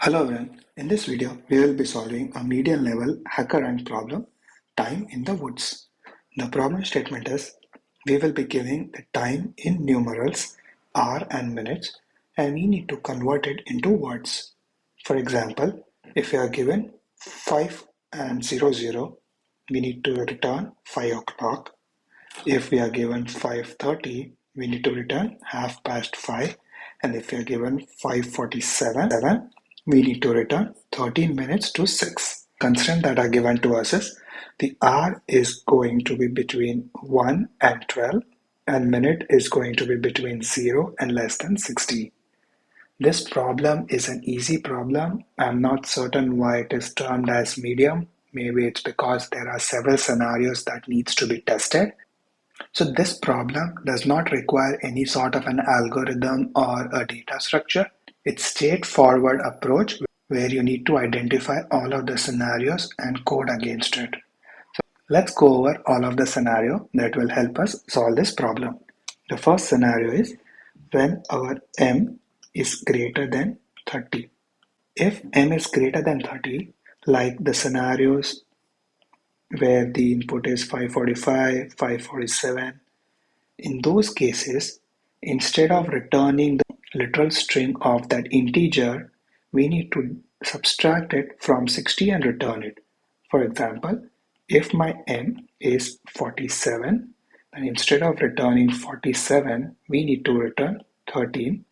Hello everyone, in this video we will be solving a medium level Hackerrank problem, time in the woods. The problem statement is, we will be giving the time in numerals, hour and minutes, and we need to convert it into words. For example, if we are given 5 and 00, we need to return 5 o'clock. If we are given 5:30, we need to return half past 5. And if we are given 5:47, we need to return 13 minutes to 6. Constraint that are given to us is the hour is going to be between 1 and 12 and minute is going to be between 0 and less than 60. This problem is an easy problem. I'm not certain why it is termed as medium. Maybe it's because there are several scenarios that needs to be tested. So this problem does not require any sort of an algorithm or a data structure. It's straightforward approach where you need to identify all of the scenarios and code against it. Let's go over all of the scenario that will help us solve this problem. The first scenario is when our m is greater than 30. If m is greater than 30, like the scenarios where the input is 545, 547, in those cases, instead of returning the literal string of that integer, we need to subtract it from 60 and return it. For example, if my m is 47, then instead of returning 47, we need to return 13.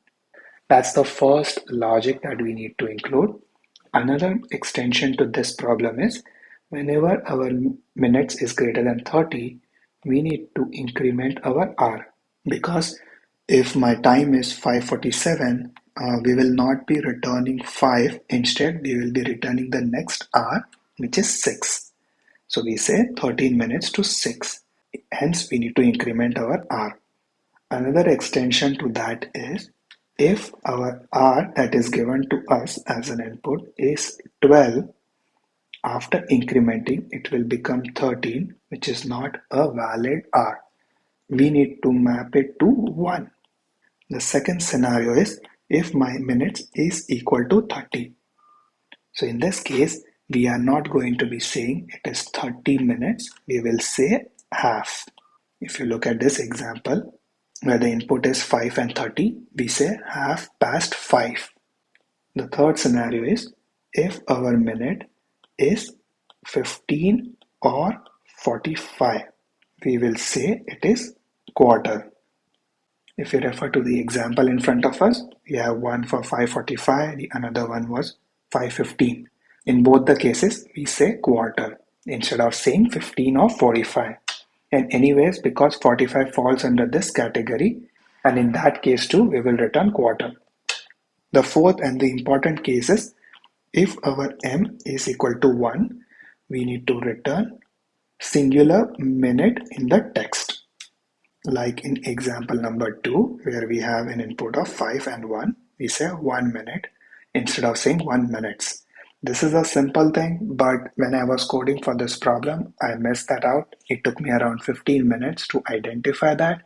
That's the first logic that we need to include. Another extension to this problem is whenever our minutes is greater than 30, we need to increment our hour. Because if my time is 5:47, we will not be returning 5. Instead, we will be returning the next hour, which is 6. So we say 13 minutes to 6. Hence, we need to increment our hour. Another extension to that is if our R that is given to us as an input is 12, after incrementing it will become 13, which is not a valid R. We need to map it to 1. The second scenario is if my minutes is equal to 30. So in this case, we are not going to be saying it is 30 minutes, we will say half. If you look at this example, where the input is 5 and 30, we say half past 5. The third scenario is if our minute is 15 or 45, we will say it is quarter. If you refer to the example in front of us, we have one for 5:45, the another one was 5:15. In both the cases, we say quarter instead of saying 15 or 45. And anyways, because 45 falls under this category, and in that case too, we will return quarter. The fourth and the important case is if our m is equal to 1, we need to return singular minute in the text. Like in example number 2, where we have an input of 5 and 1, we say 1 minute instead of saying 1 minutes. This is a simple thing, but when I was coding for this problem, I messed that out. It took me around 15 minutes to identify that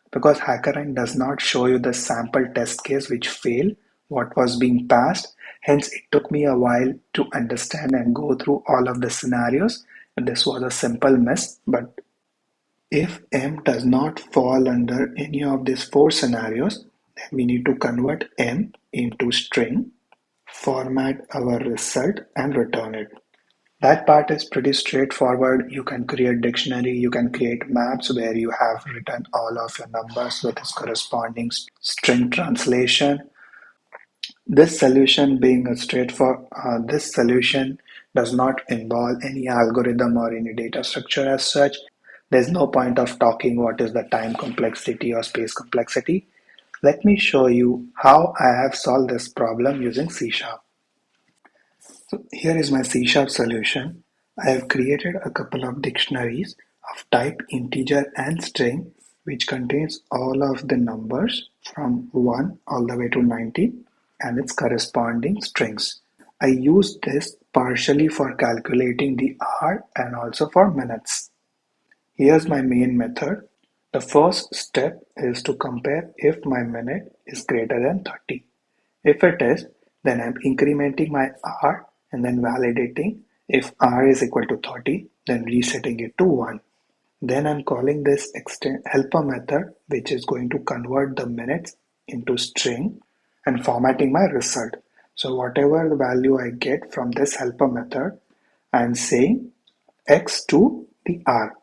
because Hackerrank does not show you the sample test case which failed, what was being passed. Hence, it took me a while to understand and go through all of the scenarios. And this was a simple mess, but if m does not fall under any of these 4 scenarios, then we need to convert m into string, format our result and return it. That part is pretty straightforward. You can create dictionary, you can create maps where you have written all of your numbers with its corresponding string translation. This solution being a this solution does not involve any algorithm or any data structure as such. There's no point of talking what is the time complexity or space complexity. Let me show you how I have solved this problem using C#. So here is my C# solution. I have created a couple of dictionaries of type integer and string which contains all of the numbers from 1 all the way to 90 and its corresponding strings. I use this partially for calculating the hour and also for minutes. Here's my main method. The first step is to compare if my minute is greater than 30. If it is, Then I'm incrementing my R and then validating. If R is equal to 30, then resetting it to 1. Then I'm calling this helper method, which is going to convert the minutes into string and formatting my result. So whatever the value I get from this helper method, I'm saying X to the R.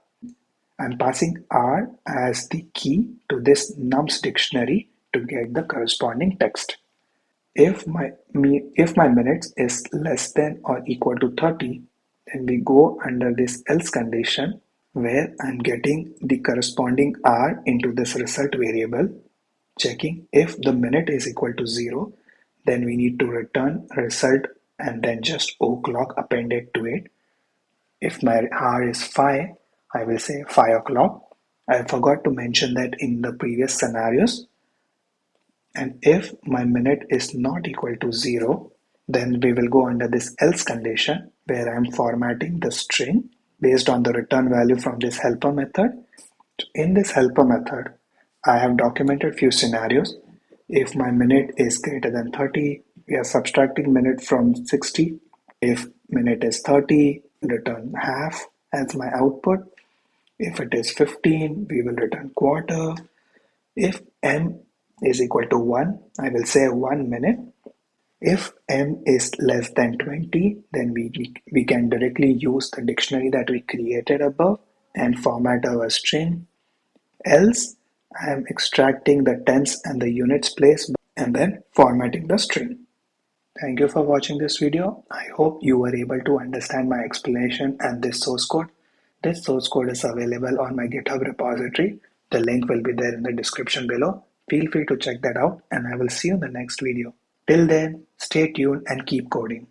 I'm passing R as the key to this nums dictionary to get the corresponding text. If my minutes is less than or equal to 30, then we go under this else condition where I'm getting the corresponding R into this result variable, checking if the minute is equal to 0, then we need to return result and then just o'clock appended to it. If my R is 5, I will say 5 o'clock. I forgot to mention that in the previous scenarios. And if my minute is not equal to 0, then we will go under this else condition where I'm formatting the string based on the return value from this helper method. In this helper method, I have documented few scenarios. If my minute is greater than 30, we are subtracting minute from 60. If minute is 30, return half as my output. If it is 15, we will return quarter. If m is equal to 1, I will say 1 minute. If m is less than 20, then we can directly use the dictionary that we created above and format our string. Else, I am extracting the tens and the units place and then formatting the string. Thank you for watching this video. I hope you were able to understand my explanation and this source code. This source code is available on my GitHub repository. The link will be there in the description below. Feel free to check that out and I will see you in the next video. Till then, stay tuned and keep coding.